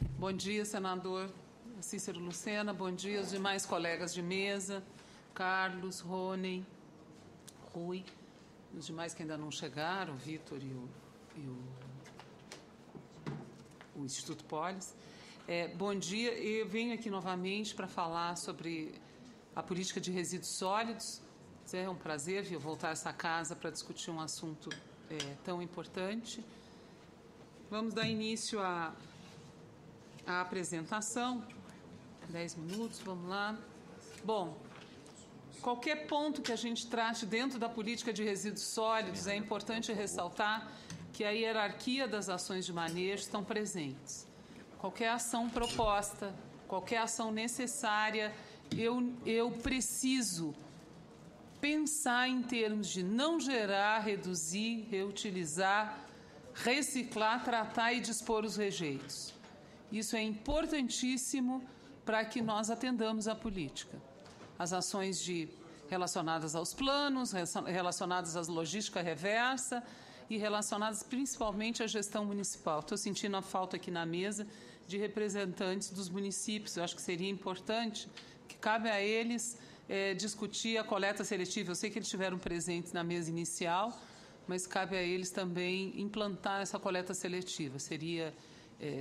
Bom dia, senador Cícero Lucena. Bom dia aos demais colegas de mesa, Carlos, Rony, Rui, os demais que ainda não chegaram, o Vitor e o Instituto Polis. Bom dia, eu venho aqui novamente para falar sobre a política de resíduos sólidos. É um prazer vir voltar a essa casa para discutir um assunto tão importante. Vamos dar início à apresentação. 10 minutos, vamos lá. Bom, qualquer ponto que a gente trate dentro da política de resíduos sólidos, é importante ressaltar que a hierarquia das ações de manejo estão presentes. Qualquer ação proposta, qualquer ação necessária, eu preciso pensar em termos de não gerar, reduzir, reutilizar, reciclar, tratar e dispor os rejeitos. Isso é importantíssimo para que nós atendamos a política. As ações relacionadas aos planos, relacionadas à logística reversa e relacionadas principalmente à gestão municipal. Estou sentindo a falta aqui na mesa de representantes dos municípios. Eu acho que seria importante, que cabe a eles discutir a coleta seletiva. Eu sei que eles estiveram presentes na mesa inicial, mas cabe a eles também implantar essa coleta seletiva.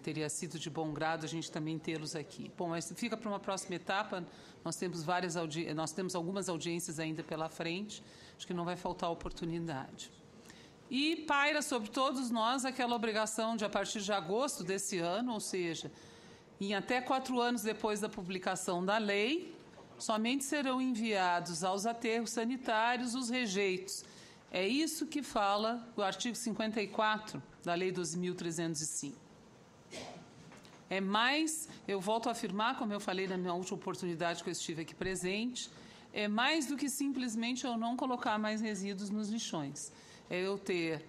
Teria sido de bom grado a gente também tê-los aqui. Bom, mas fica para uma próxima etapa. Nós temos algumas audiências ainda pela frente. Acho que não vai faltar oportunidade. E paira sobre todos nós aquela obrigação de, a partir de agosto desse ano, ou seja, em até 4 anos depois da publicação da lei, somente serão enviados aos aterros sanitários os rejeitos. É isso que fala o artigo 54 da Lei 12.305. Eu volto a afirmar, como eu falei na minha última oportunidade que eu estive aqui presente, é mais do que simplesmente eu não colocar mais resíduos nos lixões. É eu ter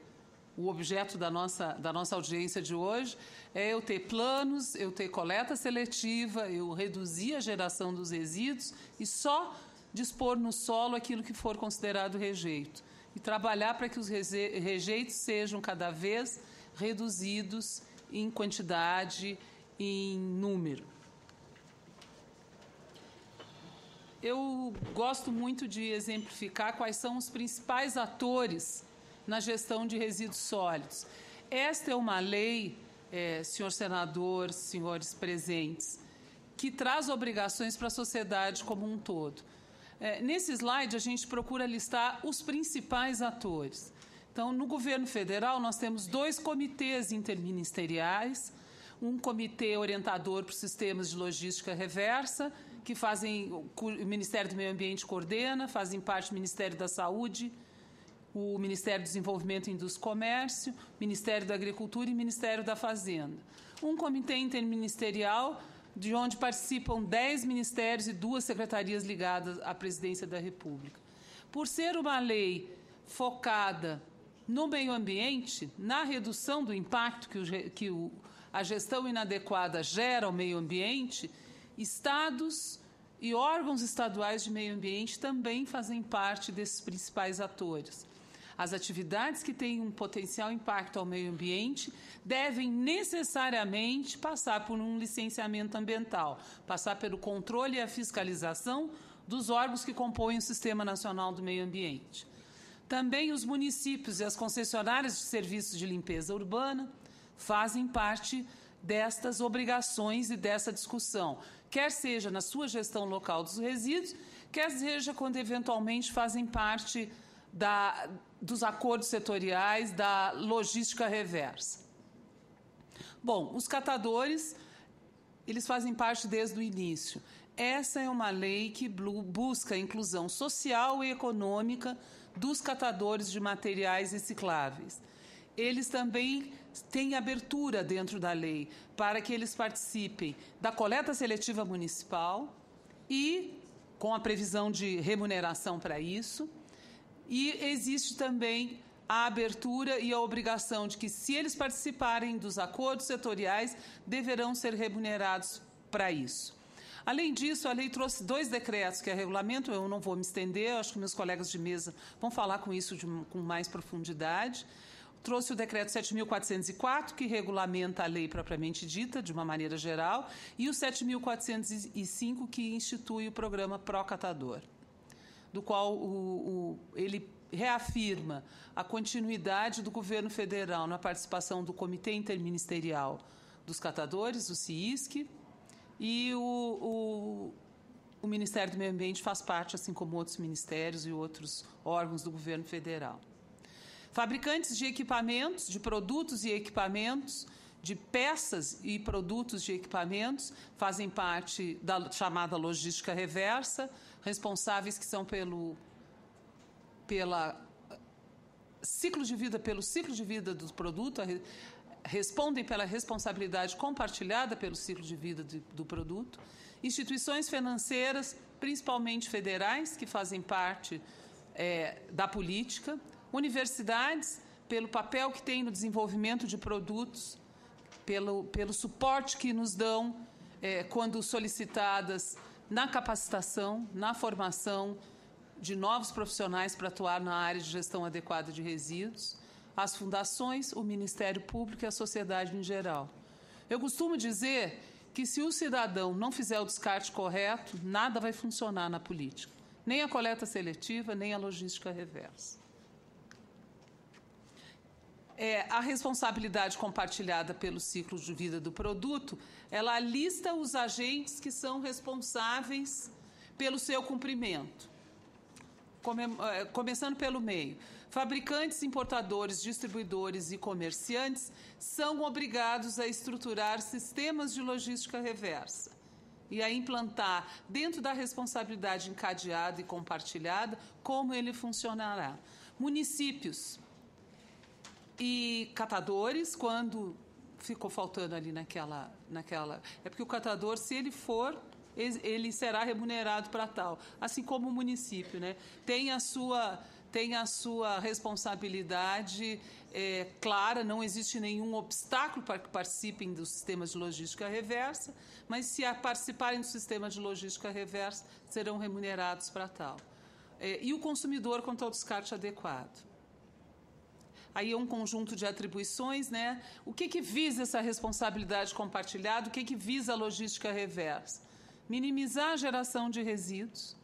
o objeto da nossa audiência de hoje, é eu ter planos, eu ter coleta seletiva, eu reduzir a geração dos resíduos e só dispor no solo aquilo que for considerado rejeito. E trabalhar para que os rejeitos sejam cada vez reduzidos em quantidade, em número. Eu gosto muito de exemplificar quais são os principais atores na gestão de resíduos sólidos. Esta é uma lei, senhor senador, senhores presentes, que traz obrigações para a sociedade como um todo. Nesse slide, a gente procura listar os principais atores. Então, no governo federal, nós temos 2 comitês interministeriais, um comitê orientador para os sistemas de logística reversa, que o Ministério do Meio Ambiente coordena, fazem parte do Ministério da Saúde, o Ministério do Desenvolvimento, Indústria e Comércio, Ministério da Agricultura e Ministério da Fazenda. Um comitê interministerial, de onde participam 10 ministérios e 2 secretarias ligadas à Presidência da República. Por ser uma lei focada no meio ambiente, na redução do impacto que a gestão inadequada gera ao meio ambiente, estados e órgãos estaduais de meio ambiente também fazem parte desses principais atores. As atividades que têm um potencial impacto ao meio ambiente devem necessariamente passar por um licenciamento ambiental, passar pelo controle e a fiscalização dos órgãos que compõem o Sistema Nacional do Meio Ambiente. Também os municípios e as concessionárias de serviços de limpeza urbana fazem parte destas obrigações e dessa discussão, quer seja na sua gestão local dos resíduos, quer seja quando eventualmente fazem parte dos acordos setoriais, da logística reversa. Bom, os catadores, eles fazem parte desde o início. Essa é uma lei que busca a inclusão social e econômica dos catadores de materiais recicláveis. Eles também têm abertura dentro da lei para que eles participem da coleta seletiva municipal e com a previsão de remuneração para isso. E existe também a abertura e a obrigação de que, se eles participarem dos acordos setoriais, deverão ser remunerados para isso. Além disso, a lei trouxe 2 decretos, que é regulamento, eu não vou me estender, acho que meus colegas de mesa vão falar com isso com mais profundidade. trouxe o decreto 7.404, que regulamenta a lei propriamente dita, de uma maneira geral, e o 7.405, que institui o programa Procatador, do qual ele reafirma a continuidade do governo federal na participação do Comitê Interministerial dos Catadores, o CIISC, e o Ministério do Meio Ambiente faz parte, assim como outros ministérios e outros órgãos do governo federal. Fabricantes de equipamentos, de produtos e equipamentos, de peças e produtos de equipamentos, fazem parte da chamada logística reversa, responsáveis que são pelo ciclo de vida do produto, respondem pela responsabilidade compartilhada pelo ciclo de vida do produto. Instituições financeiras, principalmente federais, que fazem parte da política. Universidades, pelo papel que têm no desenvolvimento de produtos, pelo suporte que nos dão quando solicitadas na capacitação, na formação de novos profissionais para atuar na área de gestão adequada de resíduos, as fundações, o Ministério Público e a sociedade em geral. Eu costumo dizer que se o cidadão não fizer o descarte correto, nada vai funcionar na política, nem a coleta seletiva, nem a logística reversa. A responsabilidade compartilhada pelo ciclo de vida do produto, ela lista os agentes que são responsáveis pelo seu cumprimento. Começando pelo meio. Fabricantes, importadores, distribuidores e comerciantes são obrigados a estruturar sistemas de logística reversa e a implantar, dentro da responsabilidade encadeada e compartilhada, como ele funcionará. Municípios e catadores, quando ficou faltando ali naquela... É porque o catador, se ele for, ele será remunerado para tal, assim como o município, né? Tem a sua responsabilidade clara, não existe nenhum obstáculo para que participem dos sistemas de logística reversa, mas se participarem do sistema de logística reversa, serão remunerados para tal. E o consumidor quanto ao descarte adequado. Aí é um conjunto de atribuições, né? O que visa essa responsabilidade compartilhada? O que visa a logística reversa? Minimizar a geração de resíduos,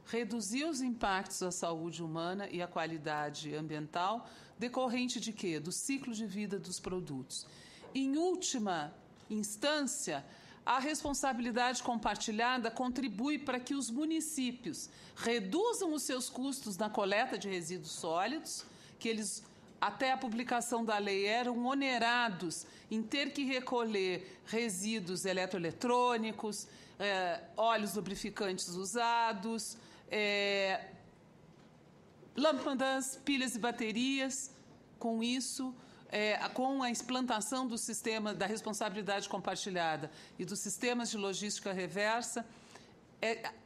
reduzir os impactos à saúde humana e à qualidade ambiental, decorrente de quê? Do ciclo de vida dos produtos. Em última instância, a responsabilidade compartilhada contribui para que os municípios reduzam os seus custos na coleta de resíduos sólidos, que eles, até a publicação da lei, eram onerados em ter que recolher resíduos eletroeletrônicos, óleos lubrificantes usados, lâmpadas, pilhas e baterias. Com isso, com a implantação do sistema da responsabilidade compartilhada e dos sistemas de logística reversa,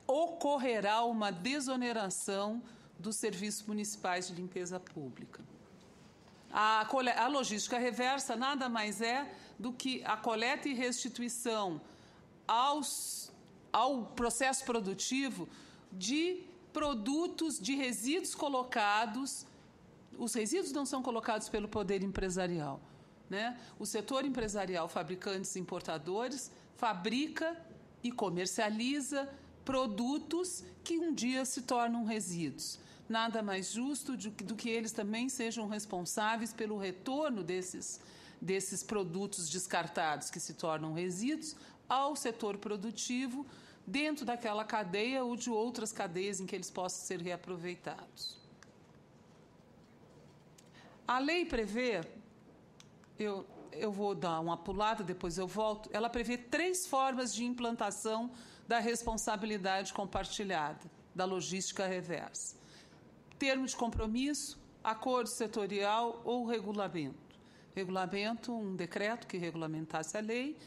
ocorrerá uma desoneração dos serviços municipais de limpeza pública. A logística reversa nada mais é do que a coleta e restituição ao processo produtivo de produtos, de resíduos colocados. Os resíduos não são colocados pelo poder empresarial, né? O setor empresarial, fabricantes e importadores, fabrica e comercializa produtos que um dia se tornam resíduos. Nada mais justo do que eles também sejam responsáveis pelo retorno desses produtos descartados que se tornam resíduos ao setor produtivo, dentro daquela cadeia ou de outras cadeias em que eles possam ser reaproveitados. A lei prevê, eu vou dar uma pulada, depois eu volto, ela prevê 3 formas de implantação da responsabilidade compartilhada, da logística reversa. Termo de compromisso, acordo setorial ou regulamento. Regulamento, um decreto que regulamentasse a lei.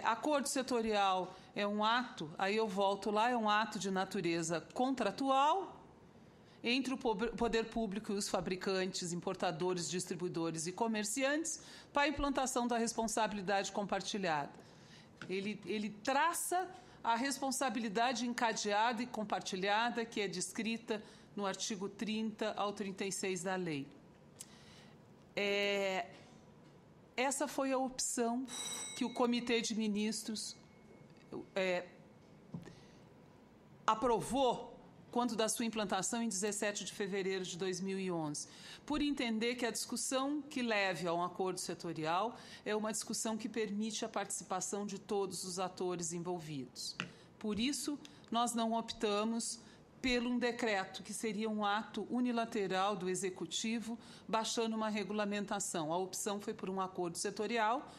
Acordo setorial é um ato, aí eu volto lá, é um ato de natureza contratual entre o poder público e os fabricantes, importadores, distribuidores e comerciantes para a implantação da responsabilidade compartilhada. Ele traça a responsabilidade encadeada e compartilhada que é descrita no artigo 30 ao 36 da lei. Essa foi a opção que o Comitê de Ministros aprovou quando da sua implantação em 17 de fevereiro de 2011, por entender que a discussão que leve a um acordo setorial é uma discussão que permite a participação de todos os atores envolvidos. Por isso, nós não optamos por um decreto, que seria um ato unilateral do Executivo, baixando uma regulamentação. A opção foi por um acordo setorial,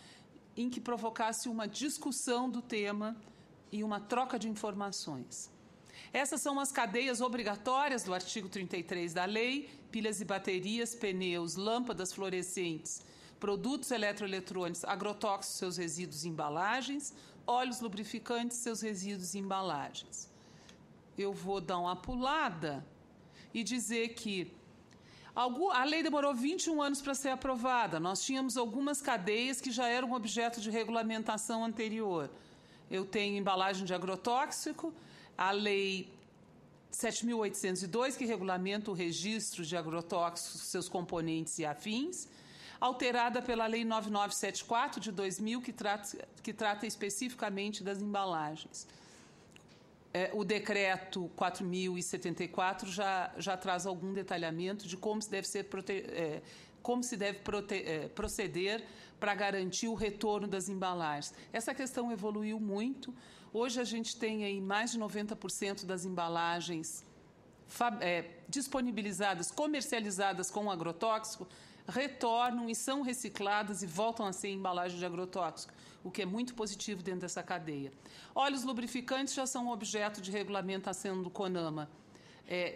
em que provocasse uma discussão do tema e uma troca de informações. Essas são as cadeias obrigatórias do artigo 33 da lei: pilhas e baterias, pneus, lâmpadas fluorescentes, produtos eletroeletrônicos, agrotóxicos, seus resíduos e embalagens, óleos lubrificantes, seus resíduos e embalagens. Eu vou dar uma pulada e dizer que a lei demorou 21 anos para ser aprovada. Nós tínhamos algumas cadeias que já eram objeto de regulamentação anterior. Eu tenho embalagem de agrotóxico, a Lei 7.802, que regulamenta o registro de agrotóxicos, seus componentes e afins, alterada pela Lei 9974 de 2000, que trata especificamente das embalagens. O decreto 4.074 já traz algum detalhamento de como se deve proceder para garantir o retorno das embalagens. Essa questão evoluiu muito. Hoje a gente tem aí mais de 90% das embalagens disponibilizadas, comercializadas com agrotóxico, retornam e são recicladas e voltam a ser embalagem de agrotóxico, o que é muito positivo dentro dessa cadeia. Óleos lubrificantes já são objeto de regulamentação do CONAMA.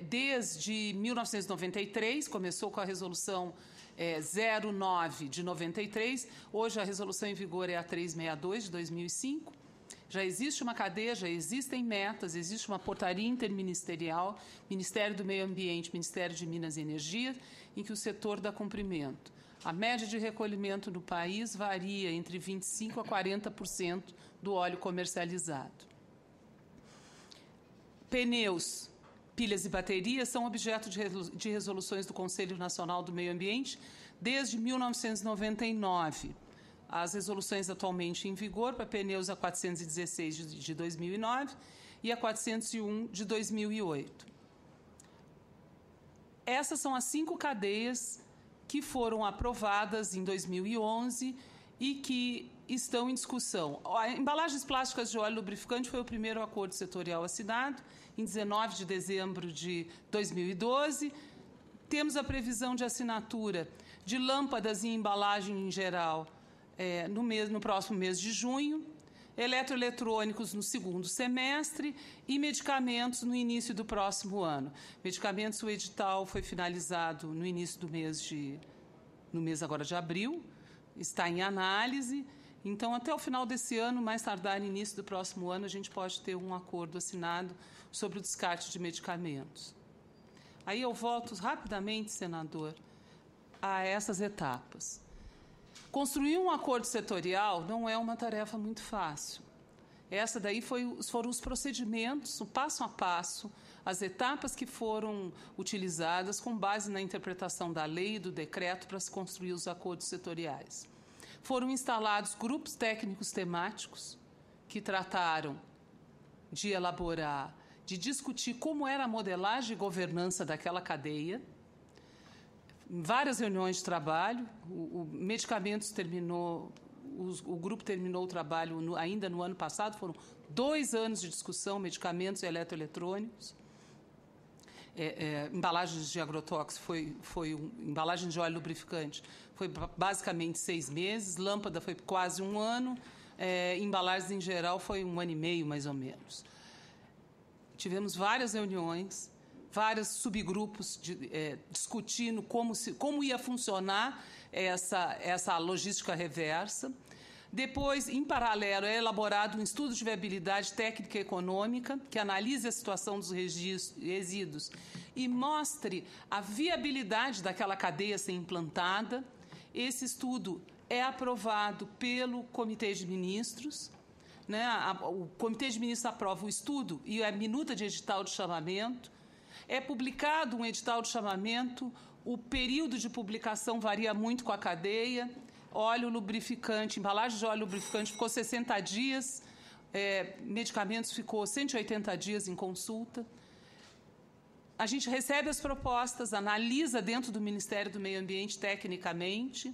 Desde 1993, começou com a resolução 09 de 93, hoje a resolução em vigor é a 362 de 2005. Já existe uma cadeia, já existem metas, existe uma portaria interministerial, Ministério do Meio Ambiente, Ministério de Minas e Energia, em que o setor dá cumprimento. A média de recolhimento no país varia entre 25% a 40% do óleo comercializado. Pneus, pilhas e baterias são objeto de resoluções do Conselho Nacional do Meio Ambiente desde 1999. As resoluções atualmente em vigor para pneus a 416 de 2009 e a 401 de 2008. Essas são as 5 cadeias que foram aprovadas em 2011 e que estão em discussão. Embalagens plásticas de óleo lubrificante foi o primeiro acordo setorial assinado, em 19 de dezembro de 2012. Temos a previsão de assinatura de lâmpadas e embalagem em geral no próximo mês de junho, eletroeletrônicos no segundo semestre e medicamentos no início do próximo ano. Medicamentos, o edital foi finalizado no início do mês agora de abril, está em análise. Então, até o final desse ano, mais tardar no início do próximo ano, a gente pode ter um acordo assinado sobre o descarte de medicamentos. Aí eu volto rapidamente, senador, a essas etapas. Construir um acordo setorial não é uma tarefa muito fácil. Essa daí foram os procedimentos, o passo a passo, as etapas que foram utilizadas com base na interpretação da lei e do decreto para se construir os acordos setoriais. Foram instalados grupos técnicos temáticos que trataram de elaborar, de discutir como era a modelagem e governança daquela cadeia. Várias reuniões de trabalho, o medicamentos terminou, o grupo terminou o trabalho ainda no ano passado, foram 2 anos de discussão, medicamentos e eletroeletrônicos. Embalagens de agrotóxico, embalagem de óleo lubrificante, foi basicamente 6 meses, lâmpada foi quase 1 ano, embalagens em geral foi 1 ano e meio, mais ou menos. Tivemos várias reuniões, vários subgrupos discutindo como ia funcionar essa logística reversa. Depois, em paralelo, é elaborado um estudo de viabilidade técnica e econômica que analise a situação dos resíduos e mostre a viabilidade daquela cadeia ser implantada. Esse estudo é aprovado pelo Comitê de Ministros. O Comitê de Ministros aprova o estudo e a minuta de edital de chamamento. É publicado um edital de chamamento O período de publicação varia muito com a cadeia. Óleo lubrificante, embalagem de óleo lubrificante ficou 60 dias, medicamentos ficou 180 dias em consulta. A gente recebe as propostas, analisa dentro do Ministério do Meio Ambiente tecnicamente,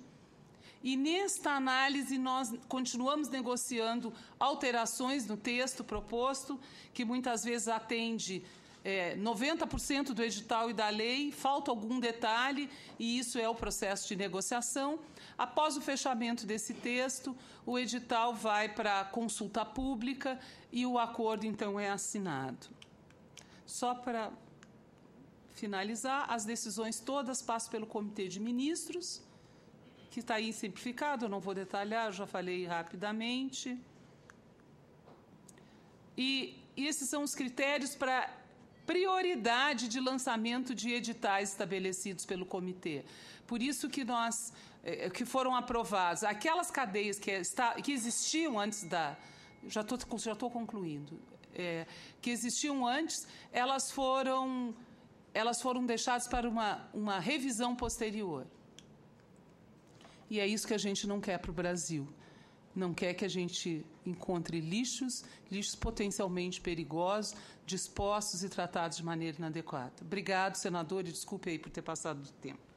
e nesta análise nós continuamos negociando alterações no texto proposto, que muitas vezes atende 90% do edital e da lei, falta algum detalhe, e isso é o processo de negociação. Após o fechamento desse texto, o edital vai para consulta pública e o acordo, então, é assinado. Só para finalizar, as decisões todas passam pelo Comitê de Ministros, que está aí simplificado, eu não vou detalhar, eu já falei rapidamente. E esses são os critérios para prioridade de lançamento de editais estabelecidos pelo comitê. Por isso que foram aprovados aquelas cadeias que existiam antes da... Já estou concluindo. Que existiam antes, elas foram deixadas para uma revisão posterior. E é isso que a gente não quer para o Brasil. Não quer que a gente encontre lixos potencialmente perigosos, dispostos e tratados de maneira inadequada. Obrigado, senador, e desculpe aí por ter passado do tempo.